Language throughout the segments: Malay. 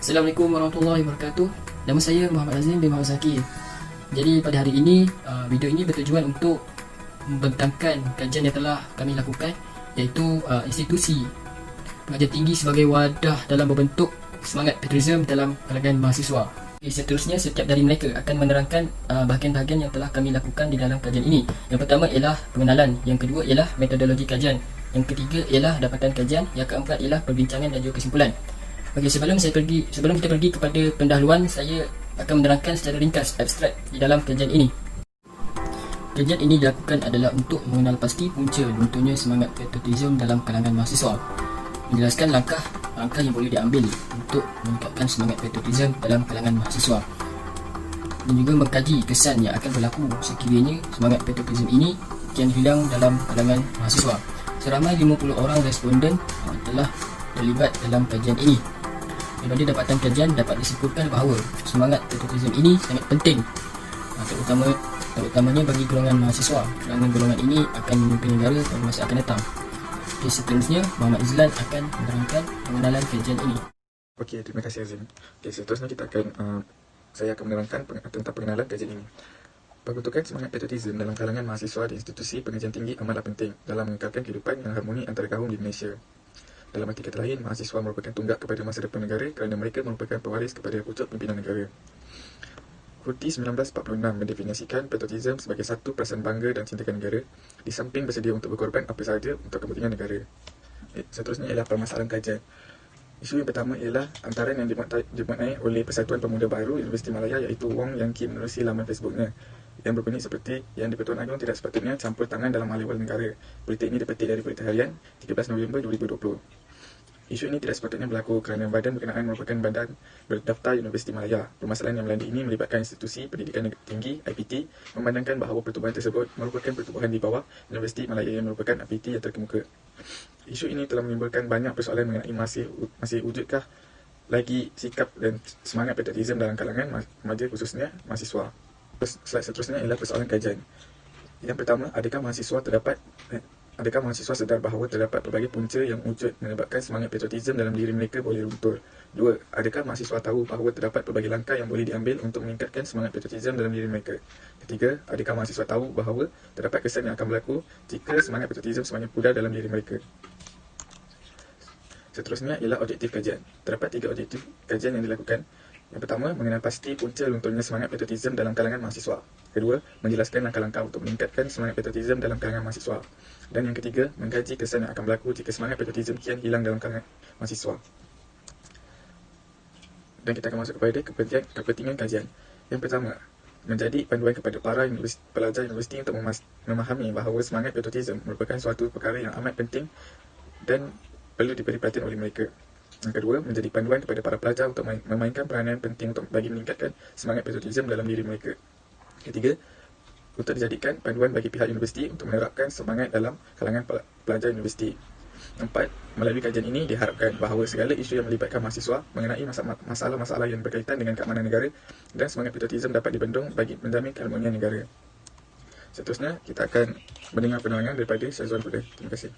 Assalamualaikum warahmatullahi wabarakatuh. Nama saya Muhammad Azim bin Muhammad Zakir. Jadi pada hari ini, video ini bertujuan untuk membentangkan kajian yang telah kami lakukan, iaitu institusi pengajian tinggi sebagai wadah dalam membentuk semangat patriotisme dalam kalangan mahasiswa. Seterusnya, setiap dari mereka akan menerangkan bahagian-bahagian yang telah kami lakukan di dalam kajian ini. Yang pertama ialah pengenalan, yang kedua ialah metodologi kajian, yang ketiga ialah dapatan kajian, yang keempat ialah perbincangan dan juga kesimpulan. Okey, sebelum kita pergi kepada pendahuluan, saya akan menerangkan secara ringkas abstrak di dalam kajian ini. Kajian ini dilakukan adalah untuk mengenal pasti punca runtuhnya semangat patriotisme dalam kalangan mahasiswa, menjelaskan langkah yang boleh diambil untuk meningkatkan semangat patriotisme dalam kalangan mahasiswa, dan juga mengkaji kesan yang akan berlaku sekiranya semangat patriotisme ini kian hilang dalam kalangan mahasiswa. Seramai 50 orang responden telah terlibat dalam kajian ini. Daripada dapatan kajian dapat disimpulkan bahawa semangat patriotisme ini sangat penting, terutamanya bagi golongan mahasiswa, kerana golongan ini akan memimpin negara pada masa akan datang. Okey, seterusnya Muhammad Izlan akan menerangkan pengenalan kajian ini. Okey, terima kasih Azim. Okey, seterusnya saya akan menerangkan tentang pengenalan kajian ini. Pembentukan semangat patriotisme dalam kalangan mahasiswa di institusi pengajian tinggi amatlah penting dalam mengekalkan kehidupan yang harmoni antara kaum di Malaysia. Dalam arti kata lain, mahasiswa merupakan tunggak kepada masa depan negara kerana mereka merupakan pewaris kepada pucuk pimpinan negara. Kroti 1946 mendefinisikan patriotisme sebagai satu perasaan bangga dan cintakan negara, di samping bersedia untuk berkorban apa sahaja untuk kepentingan negara. Seterusnya ialah permasalahan kajian. Isu yang pertama ialah antaran yang dimaknai oleh Persatuan Pemuda Baru Universiti Malaya, iaitu Wong Yang Kim menerusi laman Facebooknya yang berbunyi seperti, yang di-Pertuan Agong tidak sepatutnya campur tangan dalam hal-ehwal negara. Berita ini dipetik dari Berita Harian 13 November 2020. Isu ini tidak sepatutnya berlaku kerana badan berkenaan merupakan badan berdaftar Universiti Malaya. Permasalahan yang melanda ini melibatkan institusi pendidikan tinggi IPT memandangkan bahawa pertubuhan tersebut merupakan pertubuhan di bawah Universiti Malaya yang merupakan IPT yang terkemuka. Isu ini telah menimbulkan banyak persoalan mengenai masih wujudkah lagi sikap dan semangat patriotisme dalam kalangan remaja, khususnya mahasiswa. Slide seterusnya ialah persoalan kajian. Yang pertama, adakah mahasiswa sedar bahawa terdapat pelbagai punca yang wujud menyebabkan semangat patriotisme dalam diri mereka boleh runtuh? 2. Adakah mahasiswa tahu bahawa terdapat pelbagai langkah yang boleh diambil untuk meningkatkan semangat patriotisme dalam diri mereka? Ketiga, adakah mahasiswa tahu bahawa terdapat kesan yang akan berlaku jika semangat patriotisme semakin pudar dalam diri mereka? Seterusnya ialah objektif kajian. Terdapat 3 objektif kajian yang dilakukan. Yang pertama, mengenal pasti punca runtuhnya semangat patriotisme dalam kalangan mahasiswa. Kedua, menjelaskan langkah-langkah untuk meningkatkan semangat patriotisme dalam kalangan mahasiswa. Dan yang ketiga, mengkaji kesan yang akan berlaku jika semangat patriotisme kian hilang dalam kalangan mahasiswa. Dan kita akan masuk kepada kepentingan kajian. Yang pertama, menjadi panduan kepada para pelajar universiti untuk memahami bahawa semangat patriotisme merupakan suatu perkara yang amat penting dan perlu diberi perhatian oleh mereka. Yang kedua, menjadi panduan kepada para pelajar untuk memainkan peranan penting bagi meningkatkan semangat patriotisme dalam diri mereka. Ketiga, untuk dijadikan panduan bagi pihak universiti untuk menerapkan semangat dalam kalangan pelajar universiti. Empat, melalui kajian ini diharapkan bahawa segala isu yang melibatkan mahasiswa mengenai masalah-masalah yang berkaitan dengan keamanan negara dan semangat patriotisme dapat dibendung bagi menjamin keharmonian negara. Seterusnya, kita akan mendengar penerangan daripada Syazwan Buda. Terima kasih.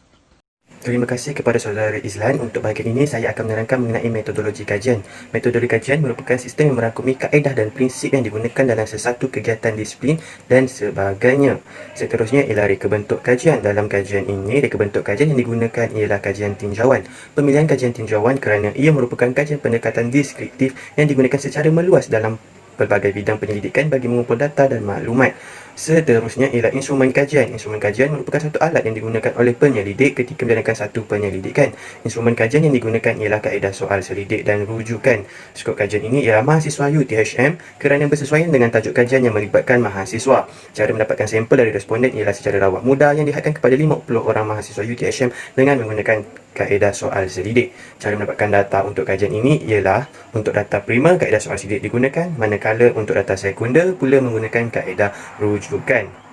Terima kasih kepada saudara Izlan. Untuk bahagian ini, saya akan menerangkan mengenai metodologi kajian. Metodologi kajian merupakan sistem yang merangkumi kaedah dan prinsip yang digunakan dalam sesuatu kegiatan disiplin dan sebagainya. Seterusnya ialah reka bentuk kajian. Dalam kajian ini, reka bentuk kajian yang digunakan ialah kajian tinjauan. Pemilihan kajian tinjauan kerana ia merupakan kajian pendekatan deskriptif yang digunakan secara meluas dalam pelbagai bidang penyelidikan bagi mengumpul data dan maklumat. Seterusnya ialah instrumen kajian. Instrumen kajian merupakan satu alat yang digunakan oleh penyelidik ketika menjalankan satu penyelidikan. Instrumen kajian yang digunakan ialah kaedah soal selidik dan rujukan. Skop kajian ini ialah mahasiswa UTHM kerana bersesuaian dengan tajuk kajian yang melibatkan mahasiswa. Cara mendapatkan sampel dari responden ialah secara rawat mudah yang dihadkan kepada 50 orang mahasiswa UTHM dengan menggunakan kaedah soal selidik. Cara mendapatkan data untuk kajian ini ialah untuk data primer, kaedah soal selidik digunakan, manakala untuk data sekunder pula menggunakan kaedah rujukan.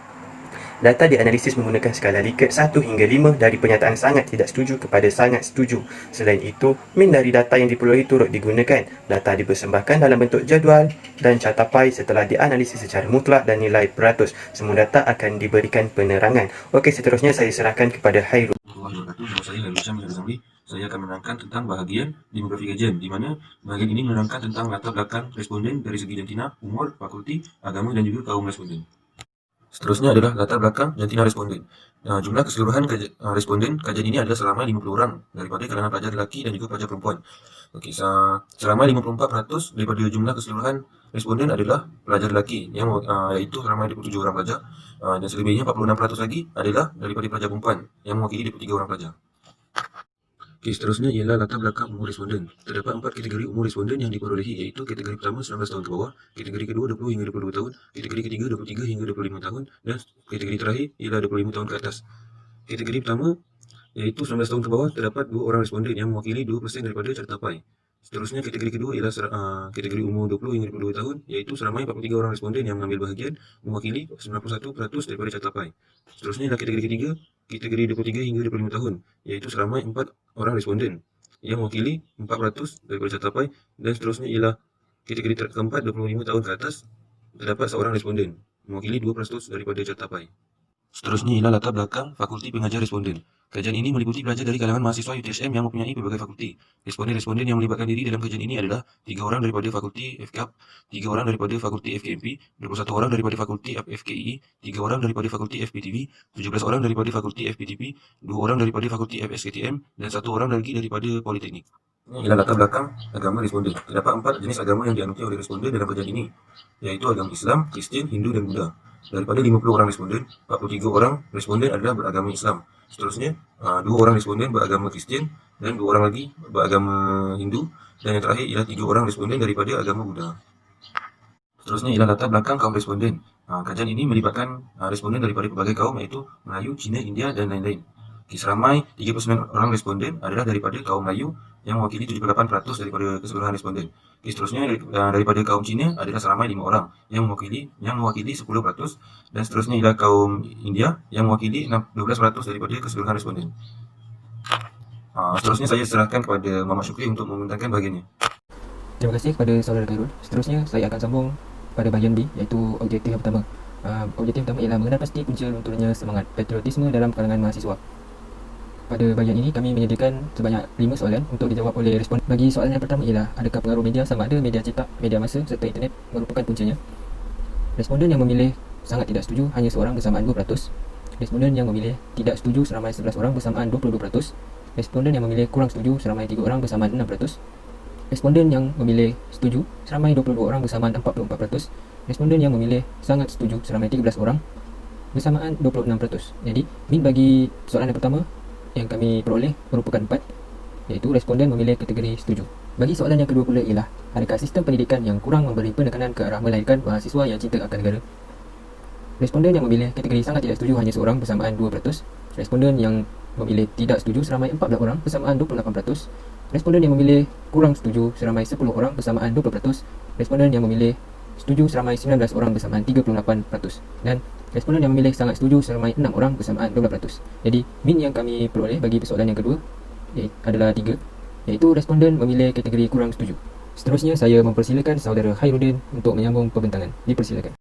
Data dianalisis menggunakan skala Likert 1 hingga 5 dari pernyataan sangat tidak setuju kepada sangat setuju. Selain itu, min dari data yang diperolehi turut digunakan. Data dipersembahkan dalam bentuk jadual dan cartapai setelah dianalisis secara mutlak dan nilai peratus. Semua data akan diberikan penerangan. Okey, seterusnya saya serahkan kepada Hairul. Nama saya Lalu Syam Razali. saya akan menerangkan tentang bahagian demografi kajian, di mana bahagian ini menerangkan tentang latar belakang responden dari segi jantina, umur, fakulti, agama, dan juga kaum responden. Seterusnya adalah latar belakang jantina responden. Jumlah keseluruhan responden kajian ini adalah selama 50 orang daripada kalangan pelajar lelaki dan juga pelajar perempuan. Okey, selama 54% daripada jumlah keseluruhan responden adalah pelajar lelaki yang iaitu ramai 27 orang pelajar, dan selebihnya 46% lagi adalah daripada pelajar perempuan yang mewakili 23 orang pelajar. Okey, seterusnya ialah latar belakang umur responden. Terdapat 4 kategori umur responden yang diperolehi, iaitu kategori pertama 19 tahun ke bawah, kategori kedua 20 hingga 22 tahun, kategori ketiga 23 hingga 25 tahun, dan kategori terakhir ialah 25 tahun ke atas. Kategori pertama iaitu 19 tahun ke bawah, terdapat 2 orang responden yang mewakili 2% daripada cartapai. Seterusnya kategori kedua ialah kategori umur 20 hingga 22 tahun, iaitu seramai 43 orang responden yang mengambil bahagian mewakili 91% daripada cartapai. Seterusnya ialah kategori ketiga, kategori 23 hingga 25 tahun, iaitu seramai 4 orang responden yang mewakili 4% daripada cartapai, dan seterusnya ialah kategori keempat 25 tahun ke atas, terdapat seorang responden mewakili 2% daripada cartapai. Seterusnya ialah latar belakang fakulti pengajar responden. Kajian ini meliputi pelajar dari kalangan mahasiswa UTSM yang mempunyai pelbagai fakulti. Responden-responden yang melibatkan diri dalam kajian ini adalah 3 orang daripada fakulti FKAP, 3 orang daripada fakulti FKMP, 21 orang daripada fakulti FKII, 3 orang daripada fakulti FPTV, 17 orang daripada fakulti FPTP, 2 orang daripada fakulti FSKTM, dan 1 orang lagi daripada Politeknik. Ini ialah latar belakang agama responden. Terdapat 4 jenis agama yang dianuti oleh responden dalam kajian ini, iaitu agama Islam, Kristian, Hindu, dan Buddha. Daripada 50 orang responden, 43 orang responden adalah beragama Islam. Seterusnya, 2 orang responden beragama Kristian dan 2 orang lagi beragama Hindu, dan yang terakhir ialah 3 orang responden daripada agama Buddha. Seterusnya ialah latar belakang kaum responden. Kajian ini melibatkan responden daripada pelbagai kaum, iaitu Melayu, Cina, India, dan lain-lain. Seramai 39 orang responden adalah daripada kaum Melayu yang mewakili 78% daripada keseluruhan responden. Seterusnya daripada kaum Cina adalah seramai 5 orang yang mewakili 10%, dan seterusnya ialah kaum India yang mewakili 12% daripada keseluruhan responden. Seterusnya saya serahkan kepada Muhammad Syukri untuk membentangkan bahagiannya. Terima kasih kepada saudara Khairul. Seterusnya saya akan sambung pada bahagian B, iaitu objektif yang pertama. Objektif pertama ialah mengenal pasti punca lunturnya semangat patriotisme dalam kalangan mahasiswa. Pada bahagian ini kami menyediakan sebanyak 5 soalan untuk dijawab oleh responden. Bagi soalan yang pertama ialah, adakah pengaruh media sama ada media cetak, media massa serta internet merupakan puncanya? Responden yang memilih sangat tidak setuju hanya seorang bersamaan 2%. Responden yang memilih tidak setuju seramai 11 orang bersamaan 22%. Responden yang memilih kurang setuju seramai 3 orang bersamaan 6%. Responden yang memilih setuju seramai 22 orang bersamaan 44%. Responden yang memilih sangat setuju seramai 13 orang bersamaan 26%. Jadi, min bagi soalan yang pertama yang kami peroleh merupakan 4, iaitu responden memilih kategori setuju. Bagi soalan yang kedua pula ialah, adakah sistem pendidikan yang kurang memberi penekanan ke arah melahirkan mahasiswa yang cinta akan negara? Responden yang memilih kategori sangat tidak setuju hanya seorang bersamaan 2%. Responden yang memilih tidak setuju seramai 14 orang bersamaan 28%. Responden yang memilih kurang setuju seramai 10 orang bersamaan 20%. Responden yang memilih setuju seramai 19 orang bersamaan 38%. Dan responden yang memilih sangat setuju seramai 6 orang bersamaan 12%. Jadi, min yang kami peroleh bagi persoalan yang kedua adalah 3, iaitu responden memilih kategori kurang setuju. Seterusnya, saya mempersilakan saudara Khairuddin untuk menyambung pembentangan. Dipersilakan.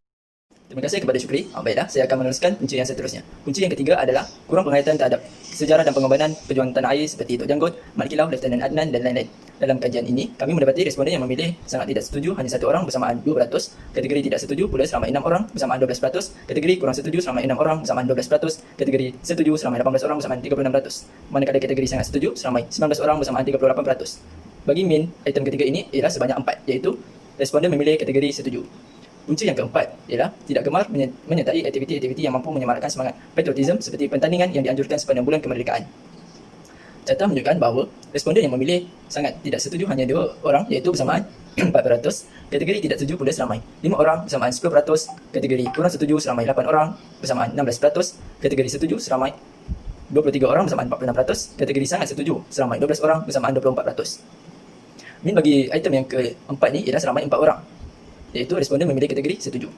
Terima kasih kepada Syukri. Baiklah, saya akan meneruskan punca yang seterusnya. Punca yang ketiga adalah kurang penghayatan terhadap sejarah dan pengorbanan perjuangan tanah air seperti Tok Janggut, Mat Kilau, Lieutenant Adnan dan lain-lain. Dalam kajian ini, kami mendapati responden yang memilih sangat tidak setuju hanya 1 orang bersamaan 2%, kategori tidak setuju pula seramai 6 orang bersamaan 12%, kategori kurang setuju seramai 6 orang bersamaan 12%, kategori setuju seramai 18 orang bersamaan 36%, manakala kategori sangat setuju seramai 19 orang bersamaan 38%. Bagi min item ketiga ini ialah sebanyak 4, iaitu responden memilih kategori setuju. Punca yang keempat ialah tidak gemar menyertai aktiviti-aktiviti yang mampu menyemarakkan semangat patriotisme seperti pertandingan yang dianjurkan sepanjang bulan kemerdekaan. Data menunjukkan bahawa responden yang memilih sangat tidak setuju hanya 2 orang, iaitu bersamaan 4%, kategori tidak setuju pula seramai 5 orang bersamaan 10%, kategori kurang setuju seramai 8 orang bersamaan 16%, kategori setuju seramai 23 orang bersamaan 46%, kategori sangat setuju seramai 12 orang bersamaan 24%. Min bagi item yang keempat ni ialah seramai 4 orang, iaitu responden memilih kategori setuju.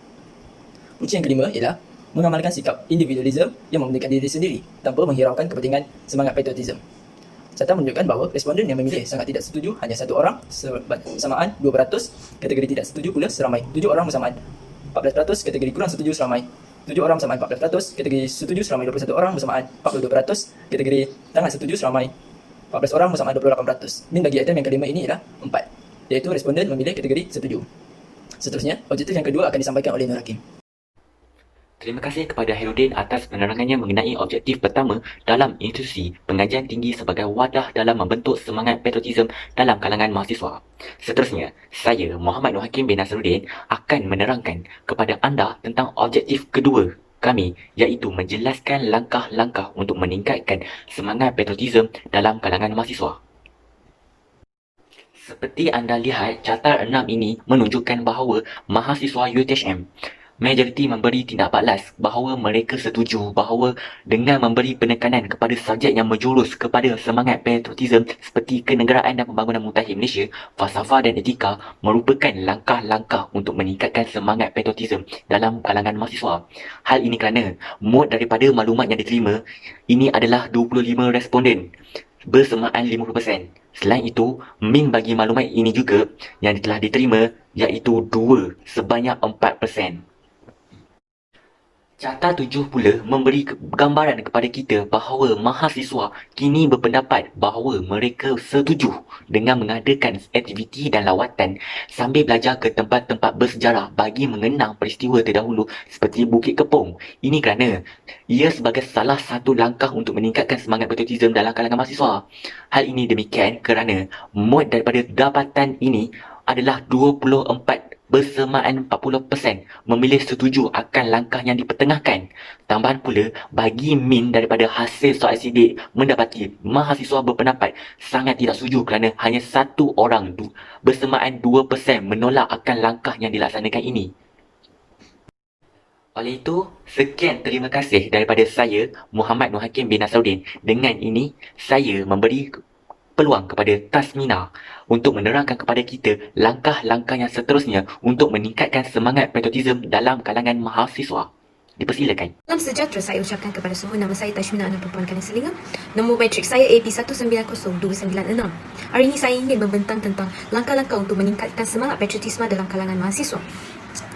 Punca yang kelima ialah mengamalkan sikap individualisme yang mementingkan diri sendiri tanpa menghiraukan kepentingan semangat patriotisme. Data menunjukkan bahawa responden yang memilih sangat tidak setuju hanya 1 orang bersamaan 2%, kategori tidak setuju pula seramai 7 orang bersamaan 14%, kategori kurang setuju seramai 7 orang bersamaan 14%, kategori setuju seramai 21 orang bersamaan 42%, kategori sangat setuju seramai 14 orang bersama 28%. Min bagi item yang kelima ini ialah 4, iaitu responden memilih kategori setuju. Seterusnya, objektif yang kedua akan disampaikan oleh Nur Hakim. Terima kasih kepada Herudin atas penerangannya mengenai objektif pertama dalam institusi pengajian tinggi sebagai wadah dalam membentuk semangat patriotisme dalam kalangan mahasiswa. Seterusnya, saya, Muhammad Nur Hakim bin Nasruddin, akan menerangkan kepada anda tentang objektif kedua kami, iaitu menjelaskan langkah-langkah untuk meningkatkan semangat patriotisme dalam kalangan mahasiswa. Seperti anda lihat, carta 6 ini menunjukkan bahawa mahasiswa UiTM majoriti memberi tindak balas bahawa mereka setuju bahawa dengan memberi penekanan kepada subjek yang menjurus kepada semangat patriotisme seperti kenegaraan dan pembangunan mutakhir Malaysia, falsafah dan etika merupakan langkah-langkah untuk meningkatkan semangat patriotisme dalam kalangan mahasiswa. Hal ini kerana muat daripada maklumat yang diterima ini adalah 25 responden bersamaan 50%. Selain itu, min bagi maklumat ini juga yang telah diterima iaitu 2 sebanyak 4%. Carta 7 pula memberi gambaran kepada kita bahawa mahasiswa kini berpendapat bahawa mereka setuju dengan mengadakan aktiviti dan lawatan sambil belajar ke tempat-tempat bersejarah bagi mengenang peristiwa terdahulu seperti Bukit Kepong. Ini kerana ia sebagai salah satu langkah untuk meningkatkan semangat patriotisme dalam kalangan mahasiswa. Hal ini demikian kerana muat daripada dapatan ini adalah 24 bersamaan 40% memilih setuju akan langkah yang dipertengahkan. Tambahan pula, bagi min daripada hasil soal sidik mendapati mahasiswa berpendapat sangat tidak setuju kerana hanya satu orang bersamaan 2% menolak akan langkah yang dilaksanakan ini. Oleh itu, sekian terima kasih daripada saya, Muhammad Nur Hakim bin Nasruddin. Dengan ini, saya memberi peluang kepada Tasmina untuk menerangkan kepada kita langkah-langkah yang seterusnya untuk meningkatkan semangat patriotisme dalam kalangan mahasiswa. Dipersilakan. Salam sejahtera saya ucapkan kepada semua. Nama saya Tashmina, anak perempuan Kanan Selinga. Nombor matrik saya AP190296. Hari ini saya ingin membentang tentang langkah-langkah untuk meningkatkan semangat patriotisme dalam kalangan mahasiswa.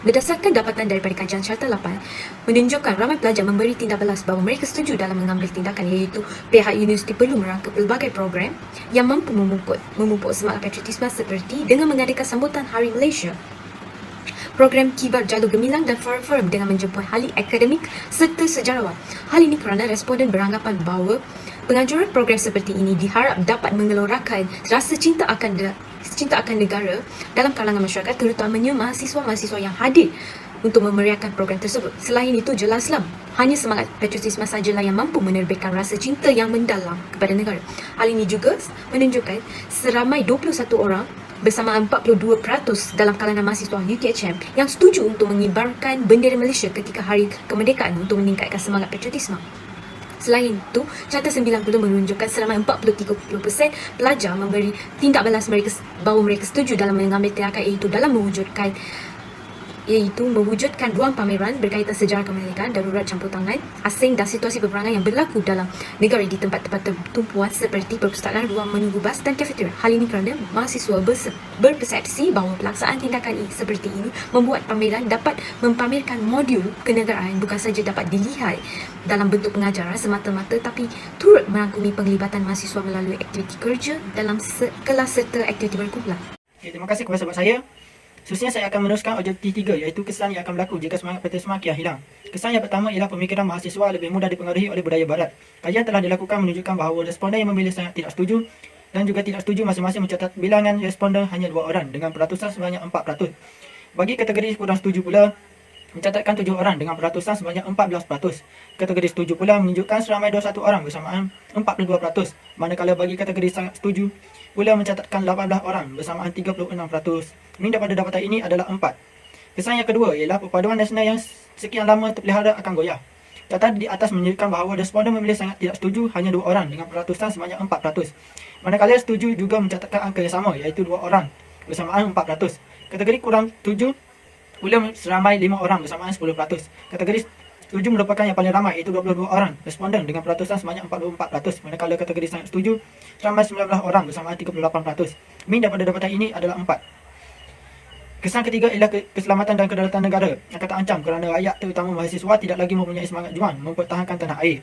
Berdasarkan dapatan daripada kajian Carta 8 menunjukkan ramai pelajar memberi tindak balas bahawa mereka setuju dalam mengambil tindakan, iaitu pihak universiti perlu merangkap pelbagai program yang mampu memupuk semangat patriotisme seperti dengan mengadakan sambutan Hari Malaysia, program kibar jalur gemilang dan forum-forum dengan menjemput ahli akademik serta sejarawan. Hal ini kerana responden beranggapan bahawa penganjuran program seperti ini diharap dapat mengelorakan rasa cinta akan negara dalam kalangan masyarakat, terutamanya mahasiswa-mahasiswa yang hadir untuk memeriahkan program tersebut. Selain itu, jelaslah hanya semangat patriotisme sajalah yang mampu menerbitkan rasa cinta yang mendalam kepada negara. Hal ini juga menunjukkan seramai 21 orang bersama 42% dalam kalangan mahasiswa UiTM yang setuju untuk mengibarkan bendera Malaysia ketika Hari Kemerdekaan untuk meningkatkan semangat patriotisme. Selain itu, Carta 90 menunjukkan seramai 43% pelajar memberi tindak balas mereka bahawa mereka setuju dalam mengambil tindakan, iaitu mewujudkan ruang pameran berkaitan sejarah kemerdekaan, darurat campur tangan asing dan situasi peperangan yang berlaku dalam negara di tempat-tempat tumpuan seperti perpustakaan, ruang menunggu bas dan kafeteria. Hal ini kerana mahasiswa berpersepsi bahawa pelaksanaan tindakan seperti ini membuat pameran dapat mempamerkan modul kenegaraan bukan saja dapat dilihat dalam bentuk pengajaran semata-mata, tapi turut merangkumi penglibatan mahasiswa melalui aktiviti kerja dalam kelas serta aktiviti berkumpulan. Terima kasih kepada sahabat saya. Seterusnya saya akan meneruskan objektif 3, iaitu kesan yang akan berlaku jika semangat patriotisme kian hilang. Kesan yang pertama ialah pemikiran mahasiswa lebih mudah dipengaruhi oleh budaya barat. Kajian telah dilakukan menunjukkan bahawa responden yang memilih sangat tidak setuju dan juga tidak setuju masing-masing mencatat bilangan responden hanya 2 orang dengan peratusan sebanyak 4%. Bagi kategori kurang setuju pula mencatatkan 7 orang dengan peratusan sebanyak 14%. Kategori setuju pula menunjukkan seramai 21 orang bersamaan 42%. Manakala bagi kategori sangat setuju pula mencatatkan 18 orang bersamaan 36%. Min daripada dapatan ini adalah 4. Kesan yang kedua ialah perpaduan nasional yang sekian lama terpelihara akan goyah. Data di atas menunjukkan bahawa responden memilih sangat tidak setuju hanya 2 orang dengan peratusan sebanyak 4%. Manakala setuju juga mencatatkan angka yang sama, iaitu 2 orang bersamaan 4%. Kategori kurang setuju pula seramai 5 orang bersamaan 10%. Kategori setuju merupakan yang paling ramai, iaitu 22 orang responden dengan peratusan sebanyak 44%. Manakala kategori sangat setuju seramai 19 orang bersamaan 38%. Min daripada dapatan ini adalah 4. Kesan ketiga ialah keselamatan dan kedaulatan negara akan terancam kerana rakyat terutama mahasiswa tidak lagi mempunyai semangat juang mempertahankan tanah air.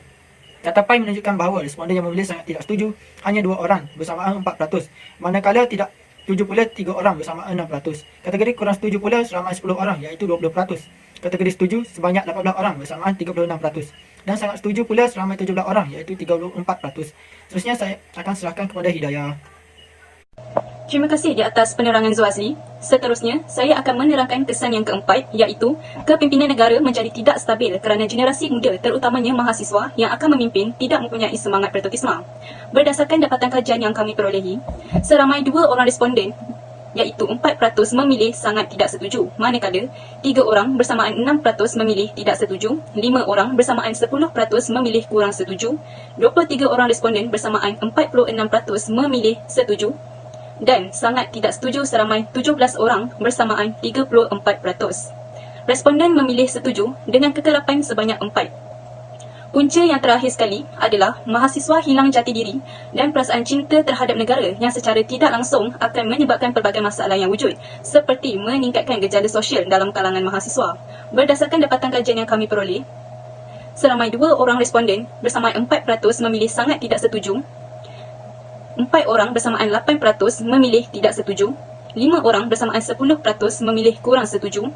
Data PAI menunjukkan bahawa responden yang memilih sangat tidak setuju hanya 2 orang bersamaan 4%, manakala tidak setuju pula 3 orang bersamaan 6%. Kategori kurang setuju pula seramai 10 orang iaitu 20%. Kategori setuju sebanyak 18 orang bersamaan 36%. Dan sangat setuju pula seramai 17 orang iaitu 34%. Seterusnya saya akan serahkan kepada Hidayah. Terima kasih di atas penerangan Zuazli. Seterusnya, saya akan menerangkan kesan yang keempat iaitu kepimpinan negara menjadi tidak stabil kerana generasi muda terutamanya mahasiswa yang akan memimpin tidak mempunyai semangat patriotisme. Berdasarkan dapatan kajian yang kami perolehi, seramai 2 orang responden iaitu 4% memilih sangat tidak setuju, manakala 3 orang bersamaan 6% memilih tidak setuju, 5 orang bersamaan 10% memilih kurang setuju, 23 orang responden bersamaan 46% memilih setuju, dan sangat tidak setuju seramai 17 orang bersamaan 34%. Responden memilih setuju dengan kekerapan sebanyak 4. Punca yang terakhir sekali adalah mahasiswa hilang jati diri dan perasaan cinta terhadap negara yang secara tidak langsung akan menyebabkan pelbagai masalah yang wujud seperti meningkatkan gejala sosial dalam kalangan mahasiswa. Berdasarkan dapatan kajian yang kami peroleh, seramai 2 orang responden bersamaan 4% memilih sangat tidak setuju, 4 orang bersamaan 8% memilih tidak setuju, 5 orang bersamaan 10% memilih kurang setuju.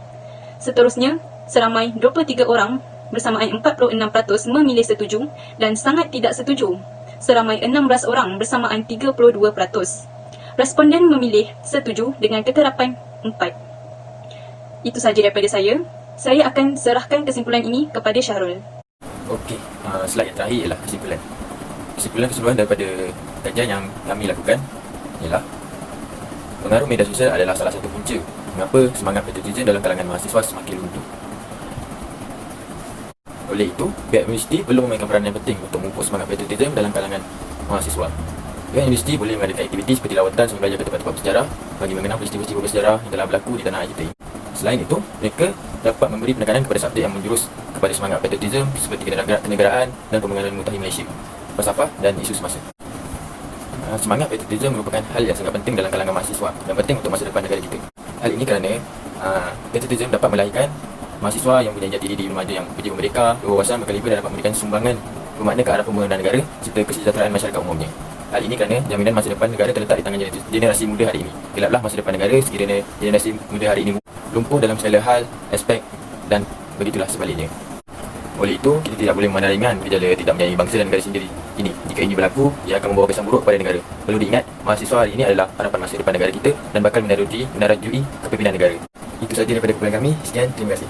Seterusnya, seramai 23 orang bersamaan 46% memilih setuju dan sangat tidak setuju. Seramai 16 orang bersamaan 32%. Responden memilih setuju dengan kekerapan 4. Itu sahaja daripada saya. Saya akan serahkan kesimpulan ini kepada Syahrul. Okey, slide yang terakhir ialah kesimpulan. Kesimpulan keseluruhan daripada kajian yang kami lakukan ialah pengaruh media sosial adalah salah satu punca mengapa semangat patriotisme dalam kalangan mahasiswa semakin runtuh. Oleh itu, pihak universiti perlu memainkan peranan yang penting untuk memupuk semangat patriotisme dalam kalangan mahasiswa. Pihak universiti boleh mengadakan aktiviti seperti lawatan sambil belajar ke tempat-tempat bersejarah bagi mengenal peristiwa-peristiwa bersejarah yang telah berlaku di tanah air kita ini. Selain itu, mereka dapat memberi penekanan kepada subjek yang menjurus kepada semangat patriotisme seperti kenegaraan dan pembangunan mutakhir Malaysia, falsafah dan isu semasa. Semangat patriotisme merupakan hal yang sangat penting dalam kalangan mahasiswa dan penting untuk masa depan negara kita. Hal ini kerana patriotisme dapat melahirkan mahasiswa yang punya jati diri remaja yang berjiwa merdeka, berwawasan, berkaliber dan dapat memberikan sumbangan bermakna ke arah pembangunan negara serta kesejahteraan masyarakat umumnya. Hal ini kerana jaminan masa depan negara terletak di tangan generasi muda hari ini. Gelaplah masa depan negara sekiranya generasi muda hari ini lumpuh dalam segala hal, aspek dan begitulah sebaliknya. Oleh itu, kita tidak boleh memandang ringan gejala tidak menyayangi bangsa dan negara sendiri ini. Jika ini berlaku, ia akan membawa kesan buruk kepada negara. Perlu diingat, mahasiswa hari ini adalah harapan masa depan negara kita dan bakal menarajui kepimpinan negara. Itu sahaja daripada kumpulan kami. Sekian, terima kasih.